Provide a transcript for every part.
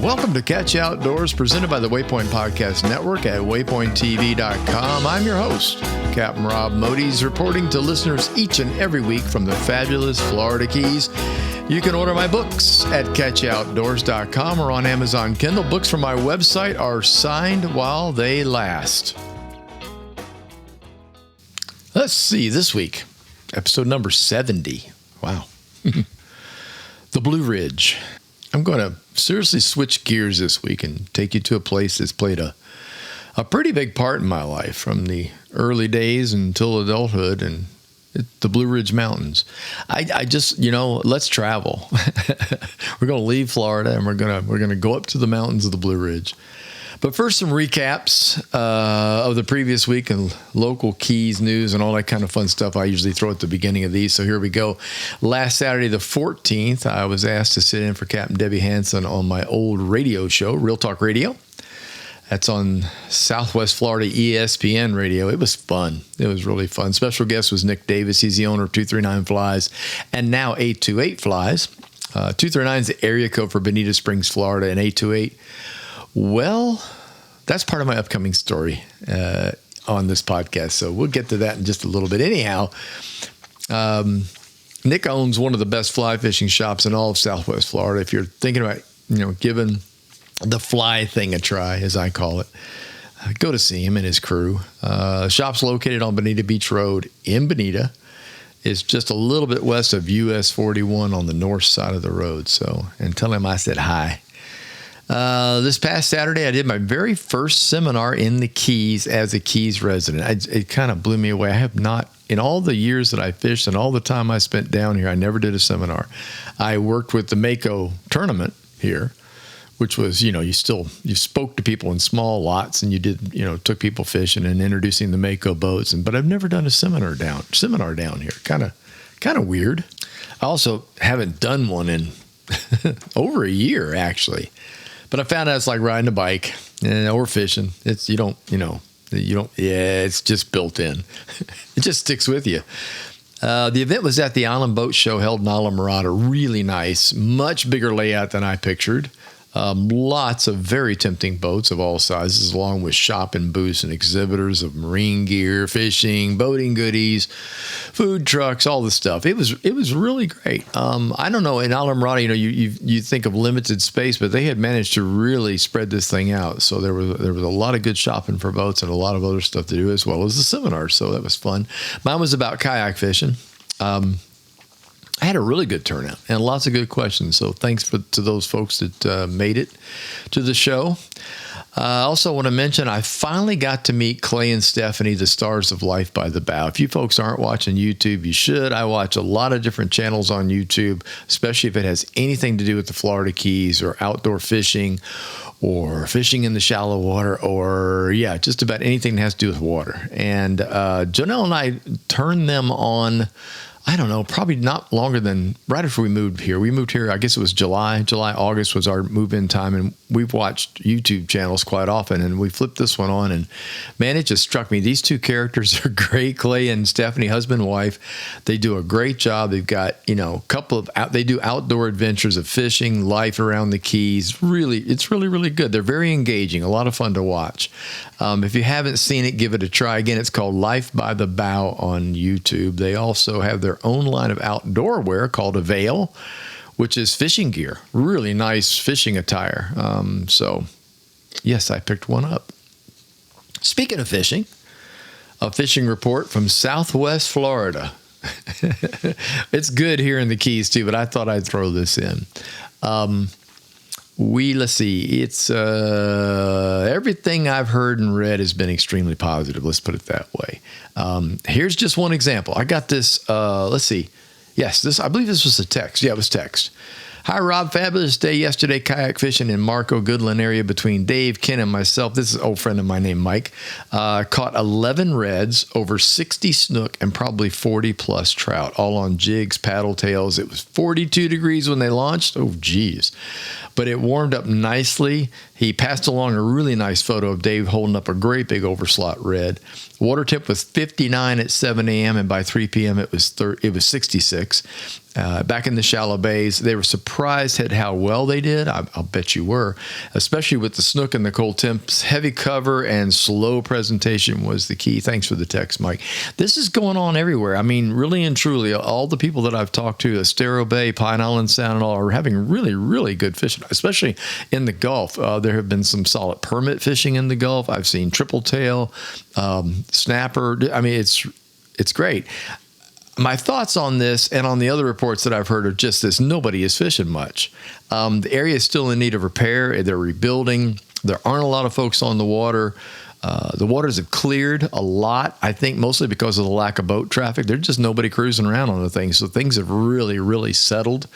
Welcome to Catch Outdoors, presented by the Waypoint Podcast Network at waypointtv.com. I'm your host, Captain Rob Modes, reporting to listeners each and every week from the fabulous Florida Keys. You can order my books at catchoutdoors.com or on Amazon Kindle. Books from my website are signed while they last. Let's see, this week, episode number 70. Wow. The Blue Ridge. I'm going to seriously switch gears this week and take you to a place that's played a pretty big part in my life from the early days until adulthood, and the Blue Ridge Mountains. I just, let's travel. We're going to leave Florida and we're going to go up to the mountains of the Blue Ridge. But first, some recaps of the previous week and local Keys news and all that kind of fun stuff I usually throw at the beginning of these. So here we go. Last Saturday, the 14th, I was asked to sit in for Captain Debbie Hansen on my old radio show, Real Talk Radio. That's on Southwest Florida ESPN radio. It was fun. It was really fun. Special guest was Nick Davis. He's the owner of 239 Flies and now 828 Flies. 239 is the area code for Bonita Springs, Florida, and 828. Well, that's part of my upcoming story on this podcast, so we'll get to that in just a little bit. Anyhow, Nick owns one of the best fly fishing shops in all of Southwest Florida. If you're thinking about, giving the fly thing a try, as I call it, go to see him and his crew. Shop's located on Bonita Beach Road in Bonita. It's just a little bit west of US 41 on the north side of the road. So, and tell him I said hi. This past Saturday, I did my very first seminar in the Keys as a Keys resident. It kind of blew me away. I have not, in all the years that I fished and all the time I spent down here, I never did a seminar. I worked with the Mako tournament here, which was, you spoke to people in small lots and you did, took people fishing and introducing the Mako boats. But I've never done a seminar down here. Kind of weird. I also haven't done one in over a year, actually. But I found out it's like riding a bike or fishing. It's it's just built in. It just sticks with you. The event was at the Island Boat Show held in Islamorada. Really nice, much bigger layout than I pictured. Lots of very tempting boats of all sizes, along with shopping booths and exhibitors of marine gear, fishing, boating goodies, food trucks, all the stuff. It was really great. I don't know, in Islamorada, you think of limited space, but they had managed to really spread this thing out. So there was a lot of good shopping for boats and a lot of other stuff to do, as well as the seminar. So that was fun. Mine was about kayak fishing. I had a really good turnout and lots of good questions. So thanks to those folks that made it to the show. I also want to mention I finally got to meet Clay and Stephanie, the stars of Life by the Bow. If you folks aren't watching YouTube, you should. I watch a lot of different channels on YouTube, especially if it has anything to do with the Florida Keys or outdoor fishing or fishing in the shallow water or, just about anything that has to do with water. And Janelle and I turned them on, I don't know, probably not longer than right after we moved here. We moved here, I guess it was July, August was our move-in time. And we've watched YouTube channels quite often. And we flipped this one on. And man, it just struck me. These two characters are great. Clay and Stephanie, husband and wife. They do a great job. They've got, they do outdoor adventures of fishing, life around the Keys. It's really, really good. They're very engaging. A lot of fun to watch. If you haven't seen it, give it a try. Again, it's called Life by the Bow on YouTube. They also have their own line of outdoor wear called Avail, which is fishing gear. Really nice fishing attire. So, yes, I picked one up. Speaking of fishing, a fishing report from Southwest Florida. It's good here in the Keys, too, but I thought I'd throw this in. Let's see, it's everything I've heard and read has been extremely positive. Let's put it that way. Here's just one example. I got this, let's see. Yes, I believe this was a text. Yeah, it was text. Hi, Rob. Fabulous day yesterday kayak fishing in Marco Goodland area between Dave, Ken, and myself. This is an old friend of mine named Mike. Caught 11 reds, over 60 snook, and probably 40-plus trout, all on jigs, paddle tails. It was 42 degrees when they launched. Oh, geez. But it warmed up nicely. He passed along a really nice photo of Dave holding up a great big overslot red. Water temp was 59 at 7 a.m. and by 3 p.m. it was 66. Back in the shallow bays, they were surprised at how well they did. I'll bet you were, especially with the snook and the cold temps. Heavy cover and slow presentation was the key. Thanks for the text, Mike. This is going on everywhere. I mean, really and truly, all the people that I've talked to, Estero Bay, Pine Island Sound, and all are having really, really good fishing, especially in the Gulf. There have been some solid permit fishing in the Gulf. I've seen triple tail, snapper. I mean, it's great. My thoughts on this and on the other reports that I've heard are just this: nobody is fishing much. The area is still in need of repair. They're rebuilding. There aren't a lot of folks on the water. The waters have cleared a lot, I think, mostly because of the lack of boat traffic. There's just nobody cruising around on the thing. So things have really, really settled.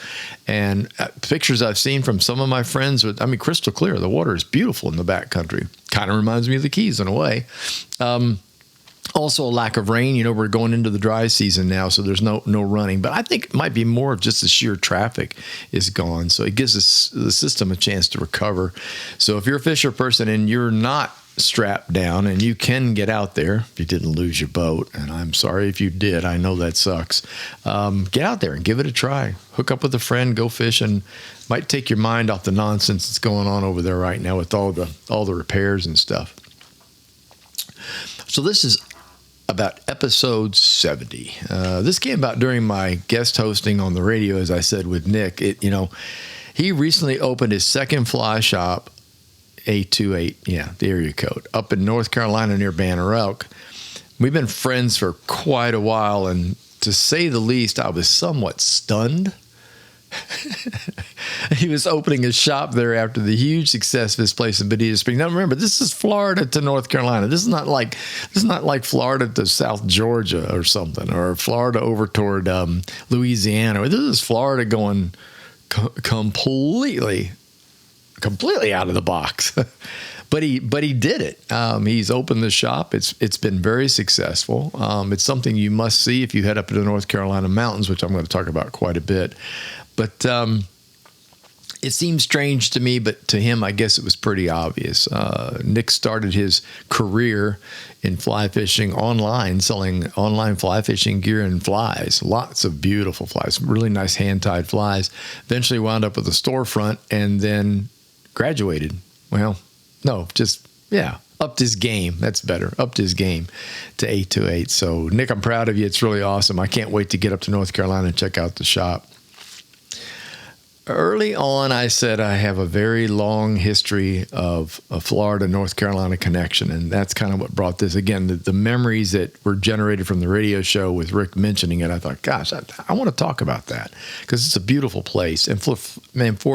And pictures I've seen from some of my friends, crystal clear. The water is beautiful in the backcountry. Kind of reminds me of the Keys in a way. Also, a lack of rain. You know, we're going into the dry season now, so there's no running. But I think it might be more of just the sheer traffic is gone. So it gives the system a chance to recover. So if you're a fisher person and you're not strapped down and you can get out there, if you didn't lose your boat, and I'm sorry if you did, I know that sucks, get out there and give it a try. Hook up with a friend, go fishing. Might take your mind off the nonsense that's going on over there right now with all the repairs and stuff. So this is about episode 70. This came about during my guest hosting on the radio, as I said, with Nick. He recently opened his second fly shop, 828, the area code, up in North Carolina near Banner Elk. We've been friends for quite a while, and to say the least, I was somewhat stunned. He was opening a shop there after the huge success of his place in Bonita Springs. Now remember, this is Florida to North Carolina. This is not like Florida to South Georgia or something, or Florida over toward Louisiana. This is Florida going completely out of the box. But he did it. He's opened the shop. It's been very successful. It's something you must see if you head up to the North Carolina mountains, which I'm going to talk about quite a bit. But it seems strange to me, but to him, I guess it was pretty obvious. Nick started his career in fly fishing online, selling online fly fishing gear and flies. Lots of beautiful flies, really nice hand-tied flies. Eventually wound up with a storefront and then graduated. Well, no, upped his game. That's better. Upped his game to 828. So, Nick, I'm proud of you. It's really awesome. I can't wait to get up to North Carolina and check out the shop. Early on, I said I have a very long history of a Florida-North Carolina connection, and that's kind of what brought this. Again, the memories that were generated from the radio show with Rick mentioning it, I thought, gosh, I want to talk about that because it's a beautiful place. And for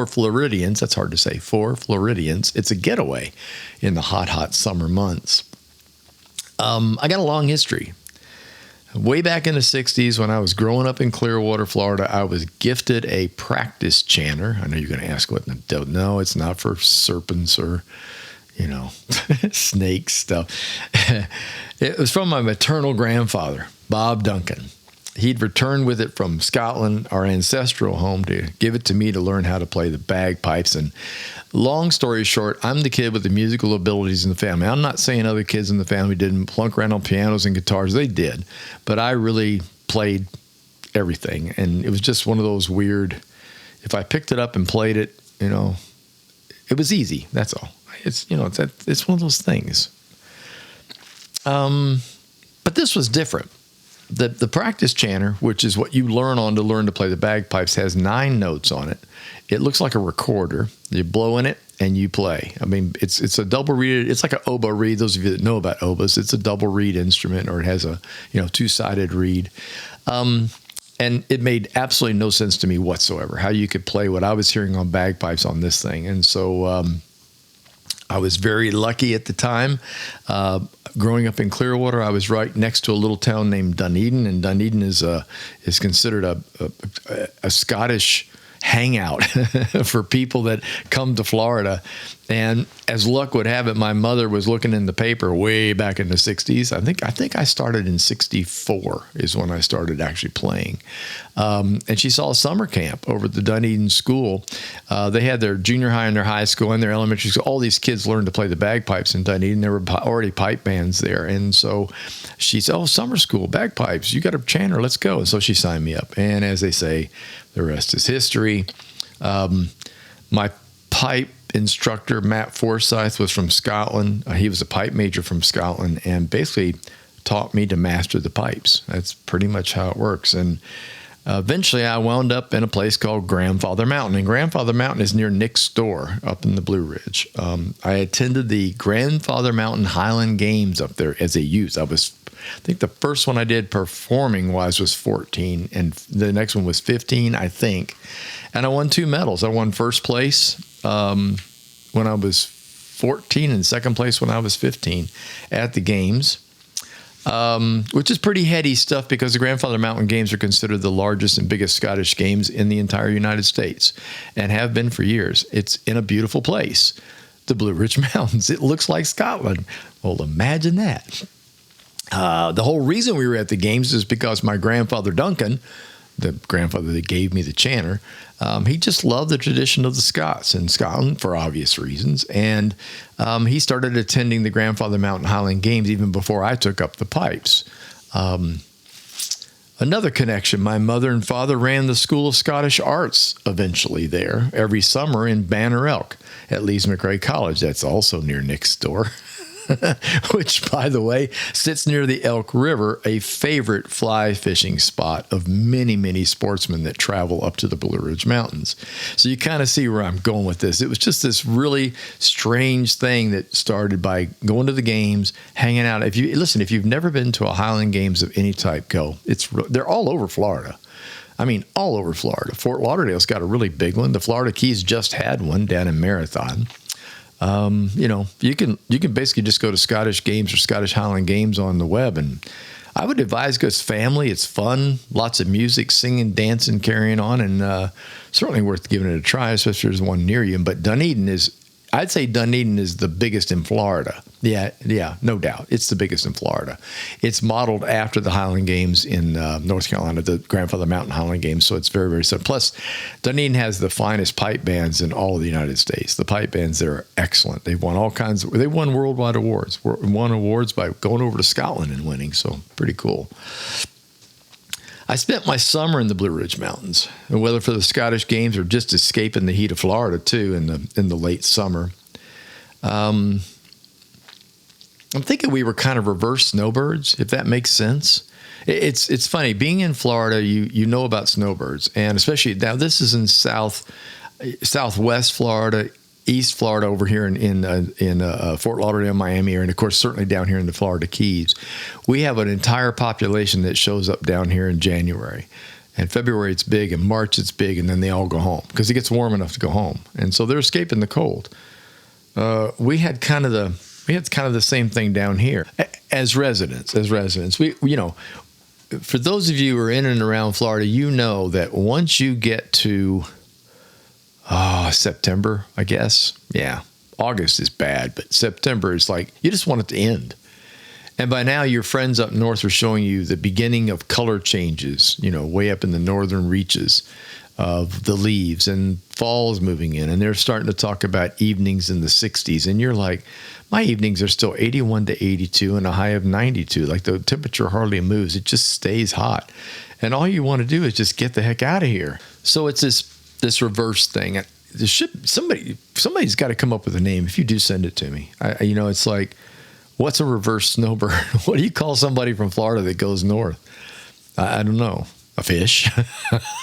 Floridians, that's hard to say, for Floridians, it's a getaway in the hot summer months. I got a long history. Way back in the 60s, when I was growing up in Clearwater, Florida, I was gifted a practice chanter. I know you're going to ask what. No, it's not for serpents or, snake stuff. It was from my maternal grandfather, Bob Duncan. He'd returned with it from Scotland, our ancestral home, to give it to me to learn how to play the bagpipes. And long story short, I'm the kid with the musical abilities in the family. I'm not saying other kids in the family didn't plunk around on pianos and guitars. They did. But I really played everything. And it was just one of those weird, if I picked it up and played it, it was easy. That's all. It's one of those things. But this was different. The practice chanter, which is what you learn on to learn to play the bagpipes, has 9 notes on it. It looks like a recorder. You blow in it and you play. I mean, it's a double reed. It's like an oboe reed. Those of you that know about oboes, it's a double reed instrument, or it has a 2-sided reed. And it made absolutely no sense to me whatsoever how you could play what I was hearing on bagpipes on this thing. And so I was very lucky at the time. Growing up in Clearwater, I was right next to a little town named Dunedin, and Dunedin is considered a Scottish hangout for people that come to Florida. And as luck would have it, my mother was looking in the paper way back in the 60s. I think I started in 64 is when I started actually playing. And she saw a summer camp over at the Dunedin school. They had their junior high and their high school and their elementary school. All these kids learned to play the bagpipes in Dunedin. There were already pipe bands there. And so she said, oh, summer school, bagpipes. You got a chanter. Let's go. And so she signed me up. And as they say, the rest is history. My pipe instructor, Matt Forsyth, was from Scotland. He was a pipe major from Scotland and basically taught me to master the pipes. That's pretty much how it works. And eventually I wound up in a place called Grandfather Mountain. And Grandfather Mountain is near Nick's Store up in the Blue Ridge. I attended the Grandfather Mountain Highland Games up there as a youth. I think the first one I did performing-wise was 14, and the next one was 15, I think. And I won 2 medals. I won first place when I was 14 and second place when I was 15 at the games, which is pretty heady stuff because the Grandfather Mountain Games are considered the largest and biggest Scottish games in the entire United States and have been for years. It's in a beautiful place, the Blue Ridge Mountains. It looks like Scotland. Well, imagine that. The whole reason we were at the games is because my grandfather Duncan, the grandfather that gave me the chanter, he just loved the tradition of the Scots in Scotland for obvious reasons. And he started attending the Grandfather Mountain Highland Games even before I took up the pipes. Another connection, my mother and father ran the School of Scottish Arts eventually there every summer in Banner Elk at Lees McRae College. That's also near Nick's Store. Which, by the way, sits near the Elk River, a favorite fly fishing spot of many, many sportsmen that travel up to the Blue Ridge Mountains. So you kind of see where I'm going with this. It was just this really strange thing that started by going to the games, hanging out. If you've never been to a Highland Games of any type, go. They're all over Florida. I mean, all over Florida. Fort Lauderdale's got a really big one. The Florida Keys just had one down in Marathon. You can basically just go to Scottish Games or Scottish Highland Games on the web, and I would advise go as family. It's fun, lots of music, singing, dancing, carrying on, and certainly worth giving it a try, especially if there's one near you. But I'd say Dunedin is the biggest in Florida. Yeah, no doubt. It's the biggest in Florida. It's modeled after the Highland Games in North Carolina, the Grandfather Mountain Highland Games, so it's very, very similar. Plus, Dunedin has the finest pipe bands in all of the United States. The pipe bands there are excellent. They've won they won worldwide awards. Won awards by going over to Scotland and winning, so pretty cool. I spent my summer in the Blue Ridge Mountains, whether for the Scottish Games or just escaping the heat of Florida too in the late summer. I'm thinking we were kind of reverse snowbirds, if that makes sense. It's funny being in Florida. You know about snowbirds, and especially now this is in southwest Florida, East Florida over here in Fort Lauderdale, Miami, and of course certainly down here in the Florida Keys. We have an entire population that shows up down here in January. And February it's big, and March it's big, and then they all go home because it gets warm enough to go home. And so they're escaping the cold. We had kind of the same thing down here as residents. We for those of you who are in and around Florida, you know that once you get to September, I guess. Yeah. August is bad, but September is like, you just want it to end. And by now, your friends up north are showing you the beginning of color changes, way up in the northern reaches of the leaves, and fall's moving in, and they're starting to talk about evenings in the 60s. And you're like, my evenings are still 81 to 82 and a high of 92. Like the temperature hardly moves. It just stays hot. And all you want to do is just get the heck out of here. So it's this reverse thing. Somebody's got to come up with a name. If you do, send it to me. It's like, what's a reverse snowbird? What do you call somebody from Florida that goes north? I don't know. A fish?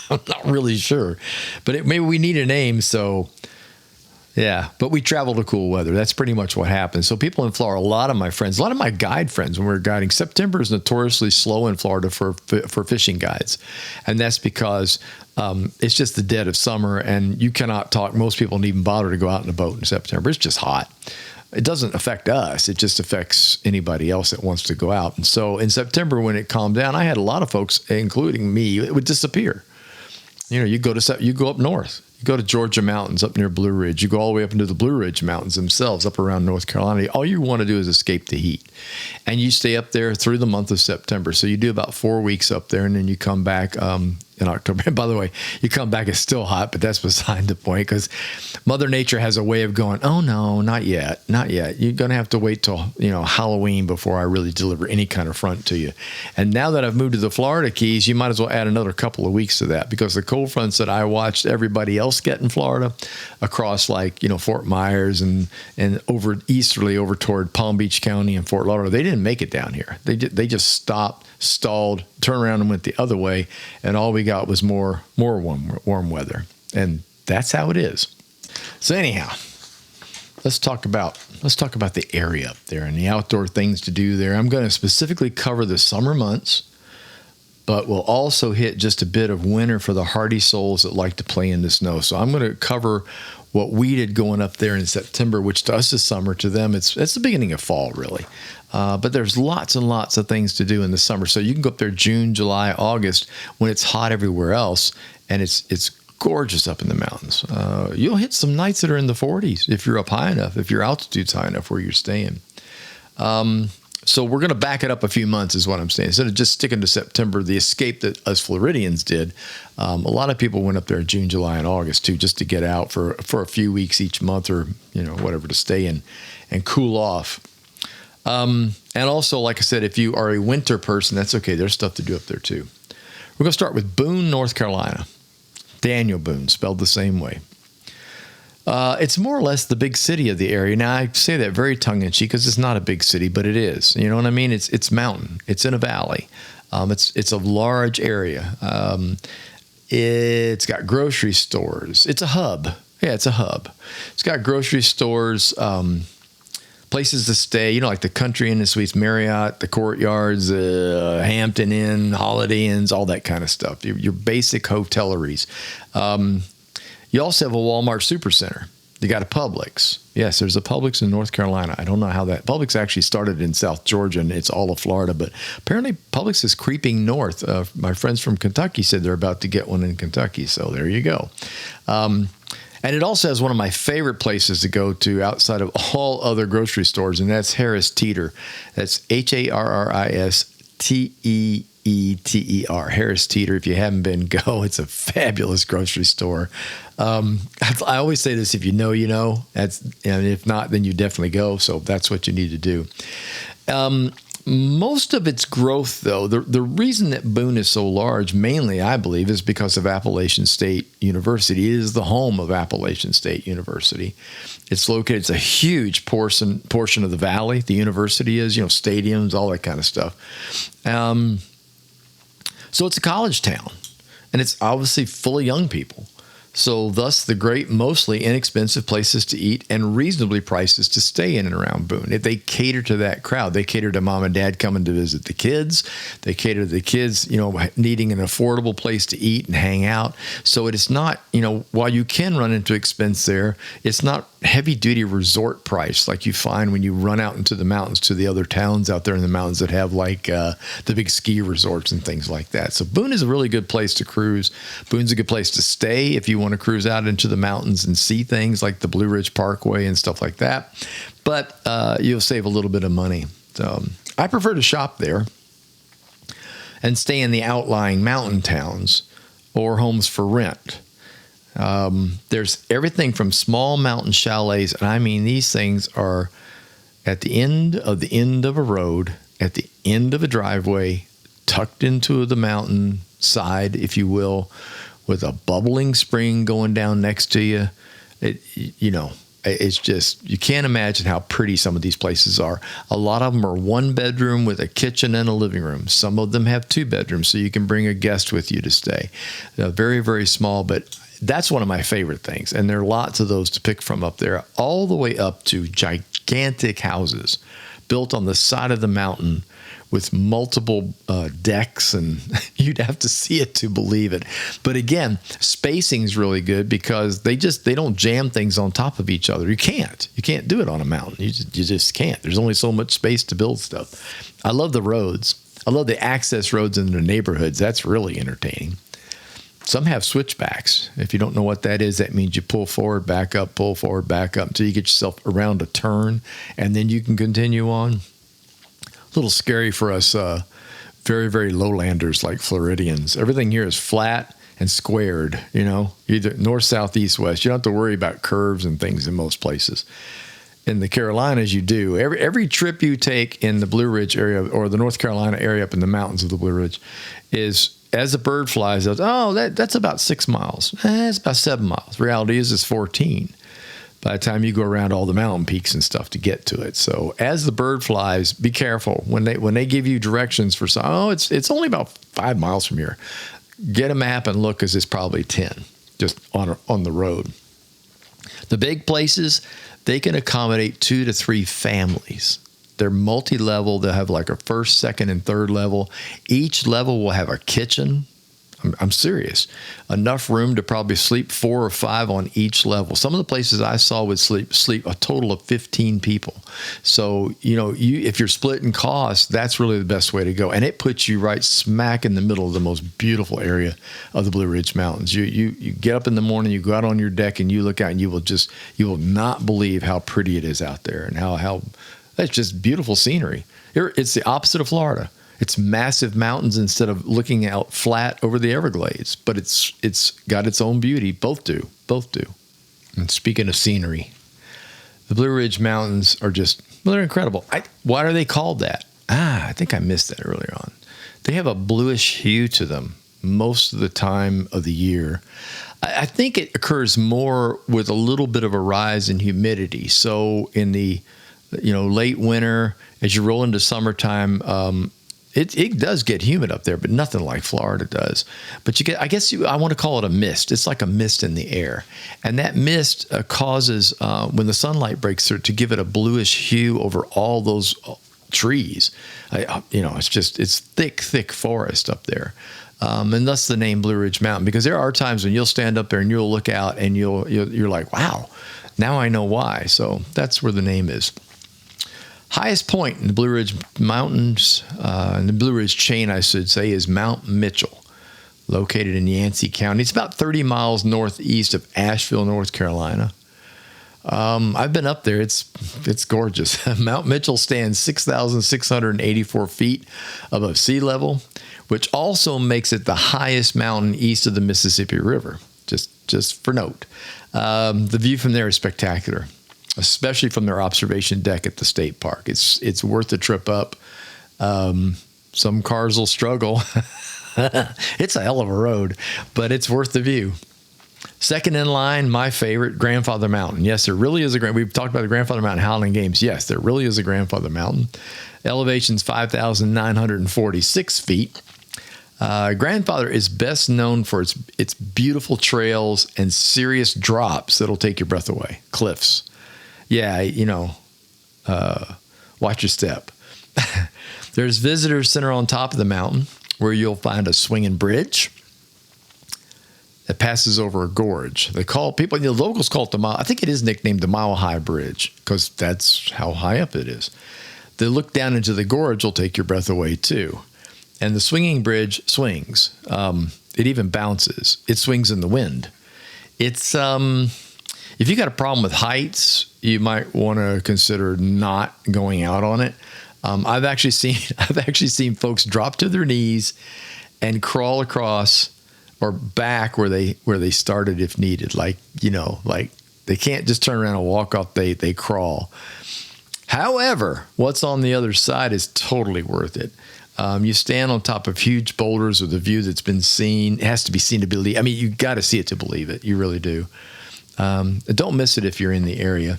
I'm not really sure. But maybe we need a name. So, yeah. But we travel to cool weather. That's pretty much what happens. So people in Florida, a lot of my guide friends, when we were guiding, September is notoriously slow in Florida for fishing guides. And that's because it's just the dead of summer, and you cannot talk. Most people don't even bother to go out in a boat in September. It's just hot. It doesn't affect us. It just affects anybody else that wants to go out. And so in September, when it calmed down, I had a lot of folks, including me, it would disappear. You go up north. You go to Georgia mountains up near Blue Ridge. You go all the way up into the Blue Ridge Mountains themselves up around North Carolina. All you want to do is escape the heat. And you stay up there through the month of September. So you do about 4 weeks up there, and then you come back in October. And by the way, you come back, it's still hot, but that's beside the point, because Mother Nature has a way of going, oh, no, not yet. Not yet. You're going to have to wait till, Halloween before I really deliver any kind of front to you. And now that I've moved to the Florida Keys, you might as well add another couple of weeks to that, because the cold fronts that I watched everybody else get in Florida across Fort Myers and over easterly over toward Palm Beach County and Fort Lauderdale, they didn't make it down here. They just stopped, stalled, turned around and went the other way, and all we got was more warm weather. And that's how it is. So anyhow, let's talk about the area up there and the outdoor things to do there. I'm going to specifically cover the summer months, but we'll also hit just a bit of winter for the hardy souls that like to play in the snow. So I'm going to cover what we did going up there in September, which to us is summer. To them, it's the beginning of fall, really. But there's lots and lots of things to do in the summer. So you can go up there June, July, August, when it's hot everywhere else, and it's gorgeous up in the mountains. You'll hit some nights that are in the 40s if you're up high enough, if your altitude's high enough where you're staying. So we're going to back it up a few months is what I'm saying. Instead of just sticking to September, the escape that us Floridians did, a lot of people went up there in June, July, and August too, just to get out for a few weeks each month, or whatever, to stay in and cool off. And also, like I said, if you are a winter person, that's okay. There's stuff to do up there too. We're going to start with Boone, North Carolina. Daniel Boone, spelled the same way. It's more or less the big city of the area. Now, I say that very tongue-in-cheek because it's not a big city, but it is. You know what I mean? It's mountain. It's in a valley. It's a large area. It's got grocery stores. It's a hub. Yeah, it's a hub. It's got grocery stores, places to stay, like the Country Inn and Suites, Marriott, the Courtyards, Hampton Inn, Holiday Inns, all that kind of stuff. Your basic hoteleries. You also have a Walmart Supercenter. You got a Publix. Yes, there's a Publix in North Carolina. I don't know how that... Publix actually started in South Georgia, and it's all of Florida, but apparently Publix is creeping north. My friends from Kentucky said they're about to get one in Kentucky, so there you go. And it also has one of my favorite places to go to outside of all other grocery stores, and that's Harris Teeter. That's HARRISTEETER, Harris Teeter. If you haven't been, go. It's a fabulous grocery store. I always say this: if you know, you know. And if not, then you definitely go. So that's what you need to do. Most of its growth, though, the reason that Boone is so large, mainly, I believe, is because of Appalachian State University. It is the home of Appalachian State University. It's located, it's a huge portion of the valley. The university is, stadiums, all that kind of stuff. So it's a college town, and it's obviously full of young people. So thus the great, mostly inexpensive places to eat and reasonably prices to stay in and around Boone. If they cater to that crowd, they cater to mom and dad coming to visit the kids. They cater to the kids, needing an affordable place to eat and hang out. So it is not, while you can run into expense there, it's not heavy duty resort price like you find when you run out into the mountains to the other towns out there in the mountains that have the big ski resorts and things like that. So Boone is a really good place to cruise. Boone's a good place to stay if you want to cruise out into the mountains and see things like the Blue Ridge Parkway and stuff like that. But you'll save a little bit of money. So I prefer to shop there and stay in the outlying mountain towns or homes for rent. There's everything from small mountain chalets, and I mean these things are at the end of a road, at the end of a driveway, tucked into the mountain side, if you will, with a bubbling spring going down next to you. It's just, you can't imagine how pretty some of these places are. A lot of them are one bedroom with a kitchen and a living room. Some of them have 2 bedrooms, so you can bring a guest with you to stay. Very, very small, but that's one of my favorite things. And there are lots of those to pick from up there, all the way up to gigantic houses built on the side of the mountain with multiple decks, and you'd have to see it to believe it. But again, spacing is really good because they don't jam things on top of each other. You can't do it on a mountain. You just can't. There's only so much space to build stuff. I love the roads. I love the access roads in the neighborhoods. That's really entertaining. Some have switchbacks. If you don't know what that is, that means you pull forward, back up, pull forward, back up until you get yourself around a turn, and then you can continue on. A little scary for us very, very lowlanders like Floridians. Everything here is flat and squared, either north, south, east, west. You don't have to worry about curves and things in most places. In the Carolinas, you do. Every trip you take in the Blue Ridge area or the North Carolina area up in the mountains of the Blue Ridge is, as the bird flies, that's about 6 miles. It's about 7 miles. Reality is it's 14 by the time you go around all the mountain peaks and stuff to get to it. So as the bird flies, be careful. When they give you directions for it's only about 5 miles from here. Get a map and look, because it's probably 10 just on the road. The big places, they can accommodate 2 to 3 families. They're multi-level. They'll have like a first, second, and third level. Each level will have a kitchen. I'm serious. Enough room to probably sleep 4 or 5 on each level. Some of the places I saw would sleep a total of 15 people. So, if you're splitting costs, that's really the best way to go. And it puts you right smack in the middle of the most beautiful area of the Blue Ridge Mountains. You get up in the morning, you go out on your deck, and you look out, and you will not believe how pretty it is out there, and how that's just beautiful scenery. It's the opposite of Florida. It's massive mountains instead of looking out flat over the Everglades, but it's got its own beauty. Both do. And speaking of scenery, the Blue Ridge Mountains are they're incredible. Why are they called that? I think I missed that earlier on. They have a bluish hue to them most of the time of the year. I think it occurs more with a little bit of a rise in humidity. So in the late winter, as you roll into summertime, it does get humid up there, but nothing like Florida does. But I want to call it a mist. It's like a mist in the air. And that mist causes, when the sunlight breaks through, to give it a bluish hue over all those trees. It's thick forest up there. And thus the name Blue Ridge Mountain, because there are times when you'll stand up there and you'll look out and you're like, wow, now I know why. So that's where the name is. Highest point in the Blue Ridge Mountains, in the Blue Ridge chain, I should say, is Mount Mitchell, located in Yancey County. It's about 30 miles northeast of Asheville, North Carolina. I've been up there. It's gorgeous. Mount Mitchell stands 6,684 feet above sea level, which also makes it the highest mountain east of the Mississippi River, just for note. The view from there is spectacular, especially from their observation deck at the state park. It's worth the trip up. Some cars will struggle. It's a hell of a road, but it's worth the view. Second in line, my favorite, Grandfather Mountain. Yes, there really is we've talked about the Grandfather Mountain Howling Games. Yes, there really is a Grandfather Mountain. Elevation's 5,946 feet. Grandfather is best known for its beautiful trails and serious drops that'll take your breath away. Cliffs. Yeah, watch your step. There's visitor center on top of the mountain where you'll find a swinging bridge that passes over a gorge. The locals call it I think it is nicknamed the Mile High Bridge because that's how high up it is. The look down into the gorge will take your breath away too. And the swinging bridge swings. It even bounces. It swings in the wind. It's if you got a problem with heights, you might want to consider not going out on it. I've actually seen folks drop to their knees and crawl across or back where they started if needed. Like they can't just turn around and walk off. They crawl. However, what's on the other side is totally worth it. You stand on top of huge boulders with a view that's been seen. It has to be seen to believe. I mean, you got to see it to believe it. You really do. Don't miss it if you're in the area.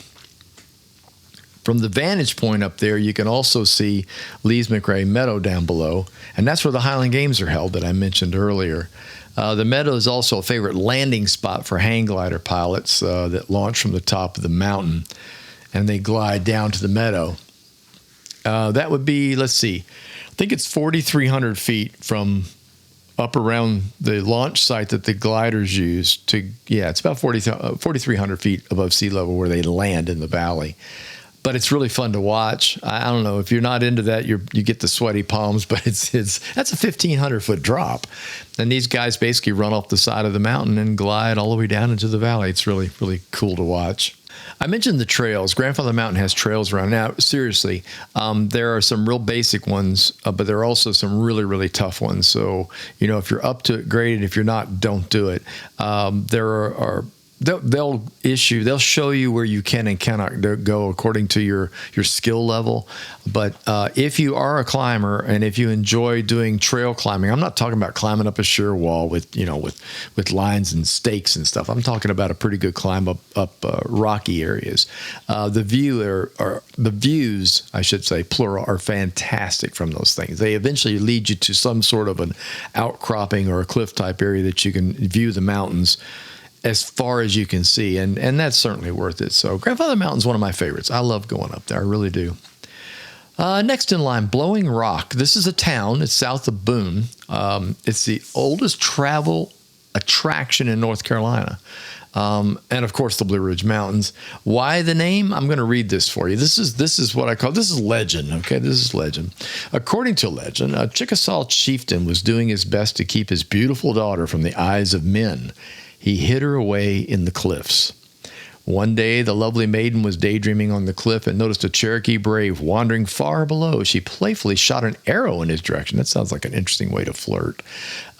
From the vantage point up there, you can also see Lees McRae Meadow down below, and that's where the Highland Games are held that I mentioned earlier. The meadow is also a favorite landing spot for hang glider pilots that launch from the top of the mountain, and they glide down to the meadow. That would be, let's see, I think it's 4,300 feet from up around the launch site that the gliders use it's about 4,300 feet above sea level where they land in the valley. but it's really fun to watch. I don't know if you're not into that, you get the sweaty palms, but that's a 1,500-foot drop, and these guys basically run off the side of the mountain and glide all the way down into the valley. It's really, really cool to watch. I mentioned the trails. Grandfather Mountain has trails around. Now, seriously, there are some real basic ones, but there are also some really, really tough ones. So, if you're up to it, great. And if you're not, don't do it. There are they'll show you where you can and cannot go according to your skill level. But if you are a climber and if you enjoy doing trail climbing, I'm not talking about climbing up a sheer wall with lines and stakes and stuff. I'm talking about a pretty good climb up rocky areas. The views, I should say, plural, are fantastic from those things. They eventually lead you to some sort of an outcropping or a cliff type area that you can view the mountains as far as you can see, and that's certainly worth it. So Grandfather Mountain's one of my favorites. I love going up there. I really do. Next in line, Blowing Rock. This is a town. It's south of Boone. It's the oldest travel attraction in North Carolina. And of course, the Blue Ridge Mountains. Why the name? I'm going to read this for you. This is what I call, this is legend. Okay, this is legend. According to legend, a Chickasaw chieftain was doing his best to keep his beautiful daughter from the eyes of men. He hid her away in the cliffs. One day, the lovely maiden was daydreaming on the cliff and noticed a Cherokee brave wandering far below. She playfully shot an arrow in his direction. That sounds like an interesting way to flirt.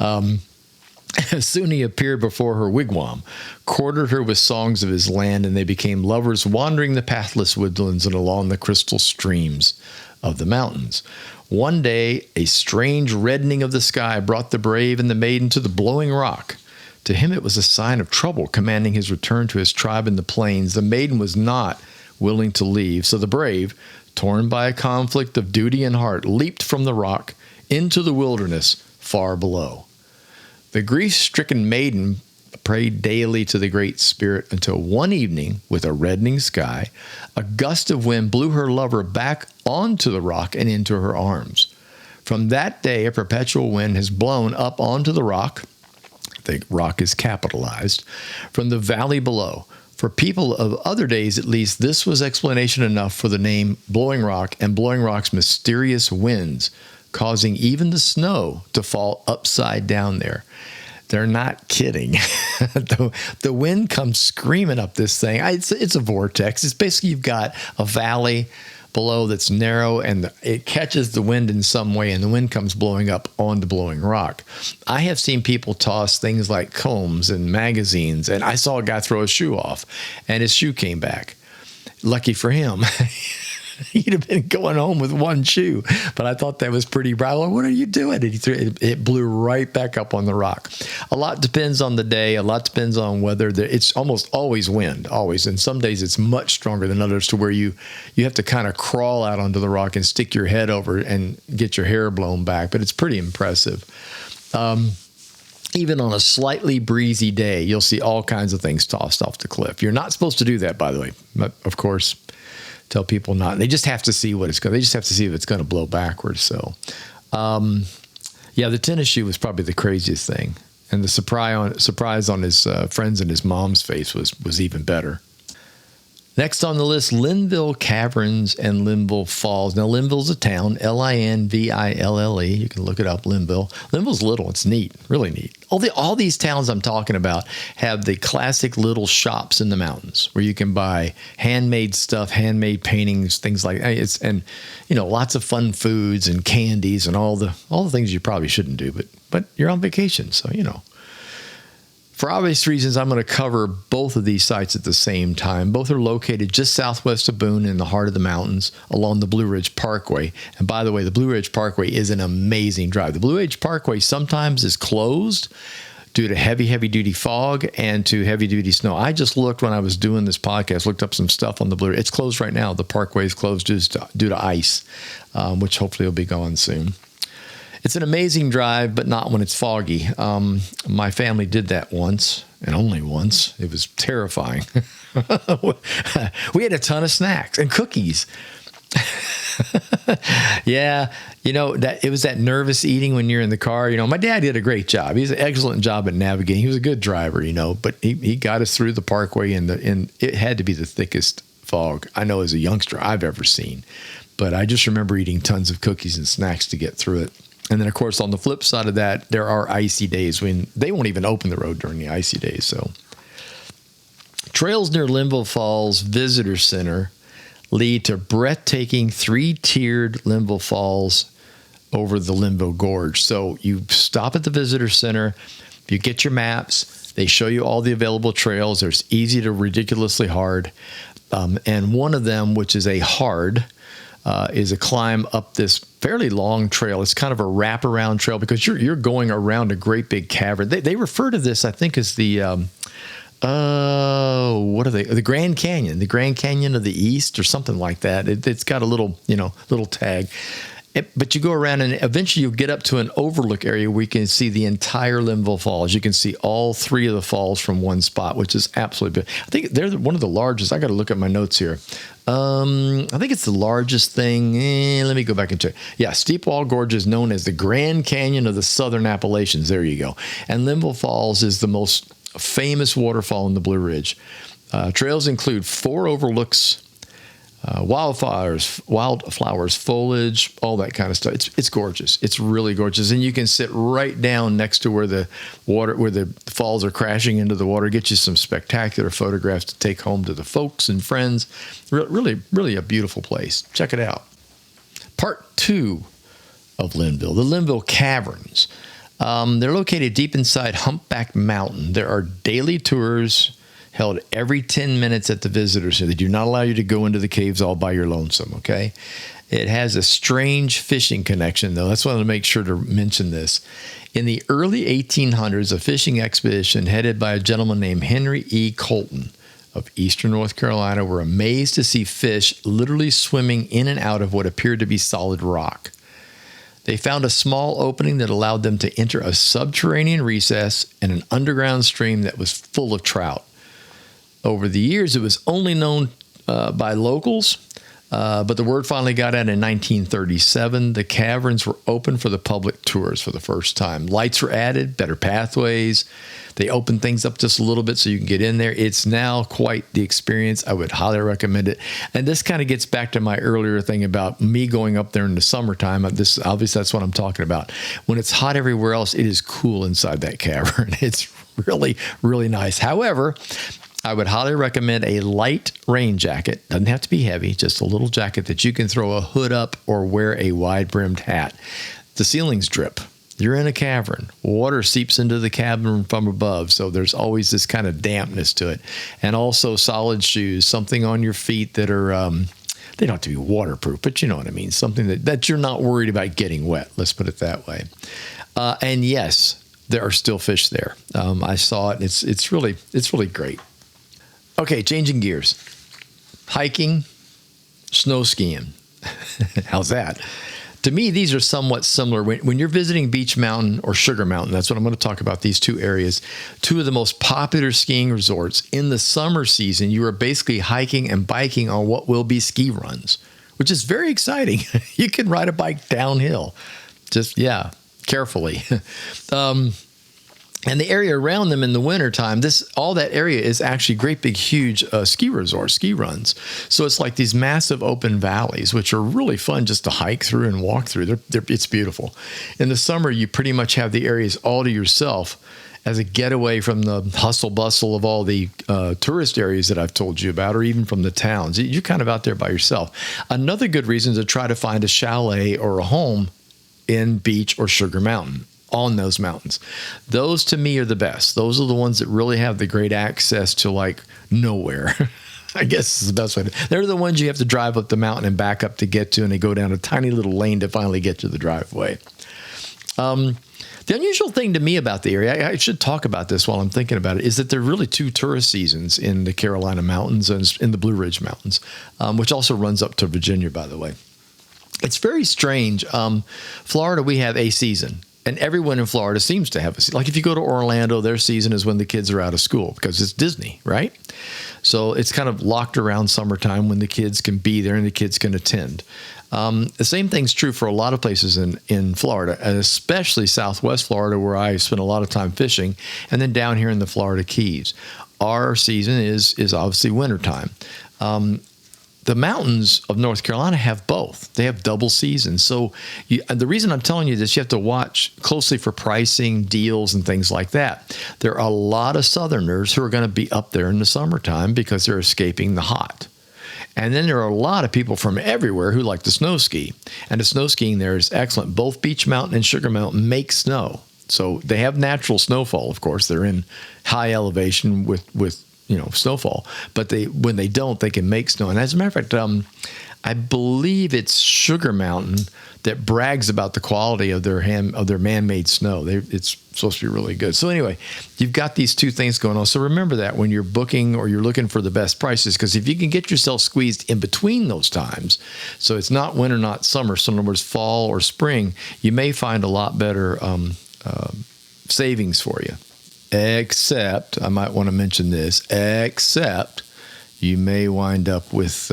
Soon he appeared before her wigwam, courted her with songs of his land, and they became lovers, wandering the pathless woodlands and along the crystal streams of the mountains. One day, a strange reddening of the sky brought the brave and the maiden to the Blowing Rock. To him, it was a sign of trouble, commanding his return to his tribe in the plains. The maiden was not willing to leave, so the brave, torn by a conflict of duty and heart, leaped from the rock into the wilderness far below. The grief-stricken maiden prayed daily to the Great Spirit until one evening, with a reddening sky, a gust of wind blew her lover back onto the rock and into her arms. From that day, a perpetual wind has blown up onto the rock. The rock is capitalized, from the valley below. For people of other days, at least, this was explanation enough for the name Blowing Rock and Blowing Rock's mysterious winds, causing even the snow to fall upside down there. They're not kidding. The wind comes screaming up this thing. It's a vortex. It's basically you've got a valley below that's narrow, and it catches the wind in some way, and the wind comes blowing up onto Blowing Rock. I have seen people toss things like combs and magazines, and I saw a guy throw his shoe off, and his shoe came back. Lucky for him. He'd have been going home with one shoe, but I thought that was pretty bright. Well, what are you doing? And it blew right back up on the rock. A lot depends on the day. A lot depends on weather. It's almost always wind, always. And some days it's much stronger than others, to where you have to kind of crawl out onto the rock and stick your head over and get your hair blown back. But it's pretty impressive. Even on a slightly breezy day, you'll see all kinds of things tossed off the cliff. You're not supposed to do that, by the way. But of course, tell people not. They just have to see what it's going. They just have to see if it's going to blow backwards. So, the tennis shoe was probably the craziest thing, and the surprise on his friends and his mom's face was even better. Next on the list, Linville Caverns and Linville Falls. Now, Linville's a town, Linville. You can look it up, Linville. Linville's little. It's neat, really neat. All these towns I'm talking about have the classic little shops in the mountains where you can buy handmade stuff, handmade paintings, things like that. And lots of fun foods and candies and all the things you probably shouldn't do, but you're on vacation, so For obvious reasons, I'm going to cover both of these sites at the same time. Both are located just southwest of Boone in the heart of the mountains along the Blue Ridge Parkway. And by the way, the Blue Ridge Parkway is an amazing drive. The Blue Ridge Parkway sometimes is closed due to heavy-duty fog and to heavy-duty snow. I just looked when I was doing this podcast, looked up some stuff on the Blue Ridge. It's closed right now. The parkway is closed due to ice, which hopefully will be gone soon. It's an amazing drive, but not when it's foggy. My family did that once, and only once. It was terrifying. We had a ton of snacks and cookies. Yeah, it was that nervous eating when you're in the car. My dad did a great job. He's an excellent job at navigating. He was a good driver, but he got us through the parkway, and it had to be the thickest fog I know as a youngster I've ever seen. But I just remember eating tons of cookies and snacks to get through it. And then, of course, on the flip side of that, there are icy days when they won't even open the road during the icy days. So trails near Linville Falls Visitor Center lead to breathtaking 3-tiered Linville Falls over the Linville Gorge. So you stop at the Visitor Center, you get your maps, they show you all the available trails. There's easy to ridiculously hard. And one of them, which is a hard, is a climb up this fairly long trail. It's kind of a wraparound trail because you're going around a great big cavern. They refer to this, I think, as the what are they? The Grand Canyon of the East, or something like that. It's got a little tag. But you go around and eventually you get up to an overlook area where you can see the entire Linville Falls. You can see all 3 of the falls from one spot, which is absolutely beautiful. I think they're one of the largest. I got to look at my notes here. I think it's the largest thing. Let me go back and check. Yeah, Steep Wall Gorge is known as the Grand Canyon of the Southern Appalachians. There you go. And Linville Falls is the most famous waterfall in the Blue Ridge. Trails include 4 overlooks, wildflowers, foliage, all that kind of stuff. It's gorgeous. It's really gorgeous, and you can sit right down next to where the falls are crashing into the water. Get you some spectacular photographs to take home to the folks and friends. Really, really a beautiful place. Check it out. Part 2 of Linville, the Linville Caverns. They're located deep inside Humpback Mountain. There are daily tours held every 10 minutes at the visitor center. They do not allow you to go into the caves all by your lonesome, okay? It has a strange fishing connection, though. That's why I want to make sure to mention this. In the early 1800s, a fishing expedition headed by a gentleman named Henry E. Colton of eastern North Carolina were amazed to see fish literally swimming in and out of what appeared to be solid rock. They found a small opening that allowed them to enter a subterranean recess and an underground stream that was full of trout. Over the years, it was only known by locals, but the word finally got out in 1937. The caverns were open for the public tours for the first time. Lights were added, better pathways. They opened things up just a little bit so you can get in there. It's now quite the experience. I would highly recommend it. And this kind of gets back to my earlier thing about me going up there in the summertime. Obviously, that's what I'm talking about. When it's hot everywhere else, it is cool inside that cavern. It's really, really nice. However, I would highly recommend a light rain jacket. Doesn't have to be heavy, just a little jacket that you can throw a hood up or wear a wide-brimmed hat. The ceilings drip. You're in a cavern. Water seeps into the cavern from above, so there's always this kind of dampness to it. And also solid shoes, something on your feet that are, they don't have to be waterproof, but you know what I mean, something that you're not worried about getting wet. Let's put it that way. And yes, there are still fish there. I saw it, and it's really great. Okay, changing gears. Hiking, snow skiing. How's that? To me, these are somewhat similar. When you're visiting Beech Mountain or Sugar Mountain, that's what I'm going to talk about, these 2 areas, 2 of the most popular skiing resorts. In the summer season, you are basically hiking and biking on what will be ski runs, which is very exciting. You can ride a bike downhill. Just, carefully. And the area around them in the wintertime, all that area is actually great big huge ski resorts, ski runs. So it's like these massive open valleys, which are really fun just to hike through and walk through. It's beautiful. In the summer, you pretty much have the areas all to yourself as a getaway from the hustle bustle of all the tourist areas that I've told you about, or even from the towns. You're kind of out there by yourself. Another good reason is to try to find a chalet or a home in Beech or Sugar Mountain. On those mountains. Those to me are the best. Those are the ones that really have the great access to like nowhere. I guess is the best way. They're the ones you have to drive up the mountain and back up to get to, and they go down a tiny little lane to finally get to the driveway. The unusual thing to me about the area, I should talk about this while I'm thinking about it, is that there are really 2 tourist seasons in the Carolina Mountains and in the Blue Ridge Mountains, which also runs up to Virginia, by the way. It's very strange. Florida, we have a season. And everyone in Florida seems to have a season. Like if you go to Orlando, their season is when the kids are out of school because it's Disney, right? So it's kind of locked around summertime when the kids can be there and the kids can attend. The same thing's true for a lot of places in Florida, and especially Southwest Florida, where I spend a lot of time fishing, and then down here in the Florida Keys. Our season is obviously wintertime. the mountains of North Carolina have both. They have double seasons. So the reason I'm telling you this, you have to watch closely for pricing, deals, and things like that. There are a lot of Southerners who are going to be up there in the summertime because they're escaping the hot. And then there are a lot of people from everywhere who like to snow ski. And the snow skiing there is excellent. Both Beech Mountain and Sugar Mountain make snow. So they have natural snowfall, of course. They're in high elevation with snowfall. But when they don't, they can make snow. And as a matter of fact, I believe it's Sugar Mountain that brags about the quality of their man-made snow. It's supposed to be really good. So anyway, you've got these two things going on. So remember that when you're booking or you're looking for the best prices, because if you can get yourself squeezed in between those times, so it's not winter, not summer, so in other words, fall or spring, you may find a lot better savings for you. Except, I might want to mention this, except you may wind up with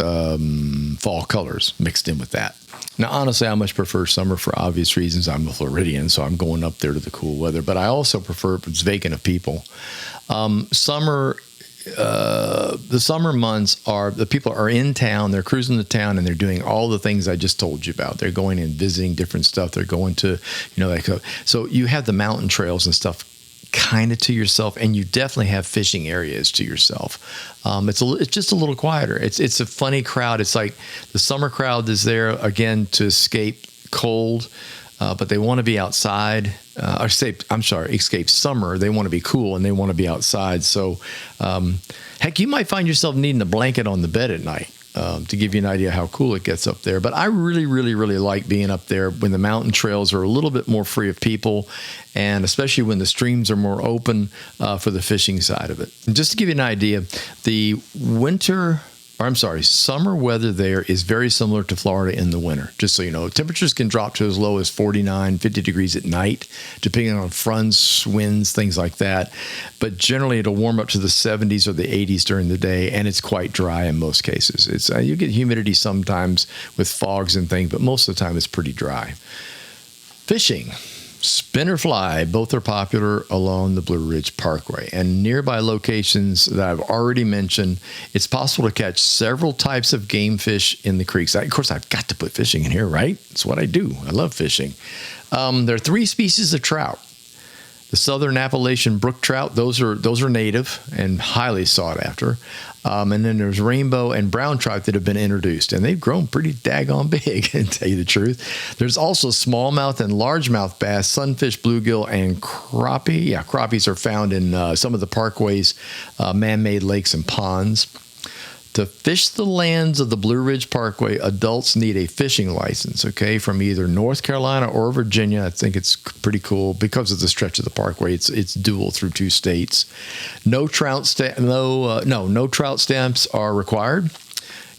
fall colors mixed in with that. Now, honestly, I much prefer summer for obvious reasons. I'm a Floridian, so I'm going up there to the cool weather. But I also prefer if it's vacant of people. The summer months the people are in town, they're cruising the town, and they're doing all the things I just told you about. They're going and visiting different stuff. They're going to, so you have the mountain trails and stuff kind of to yourself, and you definitely have fishing areas to yourself. It's just a little quieter. It's a funny crowd. It's like the summer crowd is there again to escape cold, but they want to be outside. Escape summer. They want to be cool and they want to be outside. So, heck, you might find yourself needing a blanket on the bed at night. To give you an idea how cool it gets up there. But I really, really, really like being up there when the mountain trails are a little bit more free of people, and especially when the streams are more open for the fishing side of it. And just to give you an idea, the summer weather there is very similar to Florida in the winter. Just so you know, temperatures can drop to as low as 49, 50 degrees at night, depending on fronts, winds, things like that. But generally, it'll warm up to the 70s or the 80s during the day, and it's quite dry in most cases. It's you get humidity sometimes with fogs and things, but most of the time it's pretty dry. Fishing. Spin or fly, both are popular along the Blue Ridge Parkway. And nearby locations that I've already mentioned, it's possible to catch several types of game fish in the creeks. Of course, I've got to put fishing in here, right? It's what I do. I love fishing. There are 3 species of trout. The southern Appalachian brook trout, those are native and highly sought after. And then there's rainbow and brown trout that have been introduced, and they've grown pretty daggone big, to tell you the truth. There's also smallmouth and largemouth bass, sunfish, bluegill, and crappie. Yeah, crappies are found in some of the parkway's man-made lakes and ponds. To fish the lands of the Blue Ridge Parkway, adults need a fishing license, from either North Carolina or Virginia. I think it's pretty cool because of the stretch of the parkway. It's dual through 2 states. No trout stamps are required.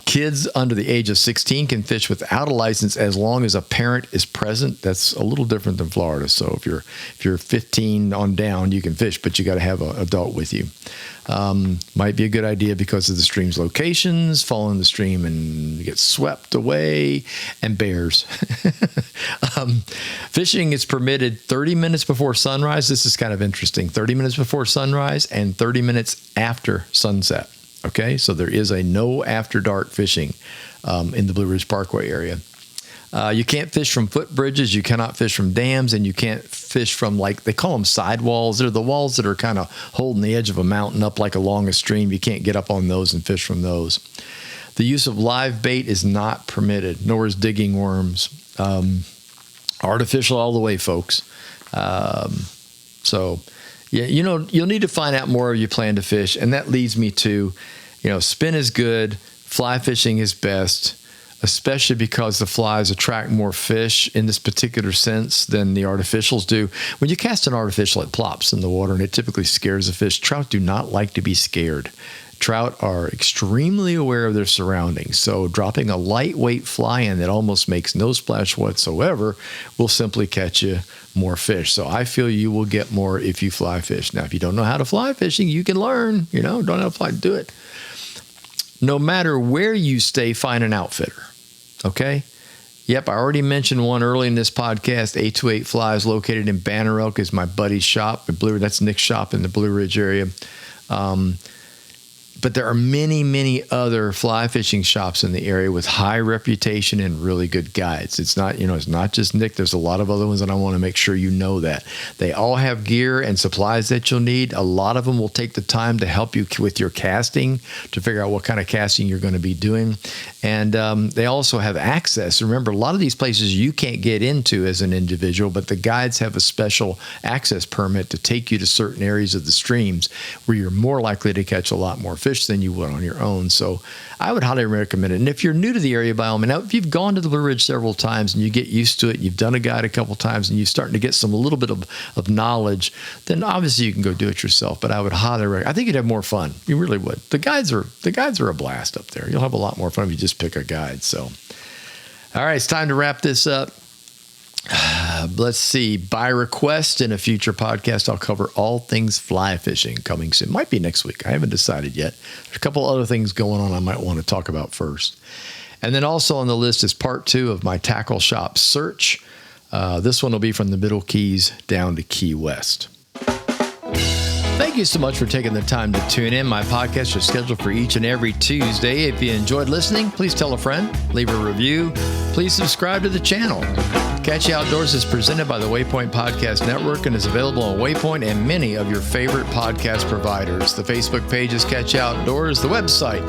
Kids under the age of 16 can fish without a license as long as a parent is present. That's a little different than Florida. So if you're 15 on down, you can fish, but you got to have an adult with you. Might be a good idea because of the stream's locations, fall in the stream and get swept away, and bears. Fishing is permitted 30 minutes before sunrise. This is kind of interesting. 30 minutes before sunrise and 30 minutes after sunset. So there is a no after dark fishing in the Blue Ridge Parkway area. You can't fish from footbridges, you cannot fish from dams, and you can't fish from, they call them sidewalls. They're the walls that are kind of holding the edge of a mountain up like along a stream. You can't get up on those and fish from those. The use of live bait is not permitted, nor is digging worms. Artificial all the way, folks. Yeah, you'll need to find out more if you plan to fish. And that leads me to, spin is good, fly fishing is best, especially because the flies attract more fish in this particular sense than the artificials do. When you cast an artificial, it plops in the water and it typically scares a fish. Trout do not like to be scared. Trout are extremely aware of their surroundings, so dropping a lightweight fly in that almost makes no splash whatsoever will simply catch you more fish. So I feel you will get more if you fly fish. Now, if you don't know how to fly fishing, you can learn, don't know how to fly, do it. No matter where you stay, find an outfitter, Yep, I already mentioned one early in this podcast. 828 Flies, located in Banner Elk, is my buddy's shop. That's Nick's shop in the Blue Ridge area. But there are many, many other fly fishing shops in the area with high reputation and really good guides. It's not, it's not just Nick. There's a lot of other ones, and I want to make sure you know that. They all have gear and supplies that you'll need. A lot of them will take the time to help you with your casting, to figure out what kind of casting you're going to be doing. And they also have access. Remember, a lot of these places you can't get into as an individual, but the guides have a special access permit to take you to certain areas of the streams where you're more likely to catch a lot more fish than you would on your own. So I would highly recommend it. And if you're new to the area, by all means, now if you've gone to the Blue Ridge several times and you get used to it, you've done a guide a couple times and you're starting to get a little bit of knowledge, then obviously you can go do it yourself. But I would highly recommend. I think you'd have more fun. You really would. The guides are a blast up there. You'll have a lot more fun if you just pick a guide. So, all right, it's time to wrap this up. Let's see. By request in a future podcast, I'll cover all things fly fishing coming soon. Might be next week. I haven't decided yet. There's a couple other things going on I might want to talk about first. And then also on the list is part 2 of my tackle shop search. This one will be from the Middle Keys down to Key West. Thank you so much for taking the time to tune in. My podcasts are scheduled for each and every Tuesday. If you enjoyed listening, please tell a friend, leave a review. Please subscribe to the channel. Catch You Outdoors is presented by the Waypoint Podcast Network and is available on Waypoint and many of your favorite podcast providers. The Facebook page is Catch You Outdoors, the website,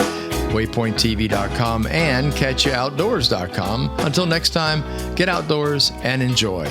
waypointtv.com, and catchyoutdoors.com. Until next time, get outdoors and enjoy.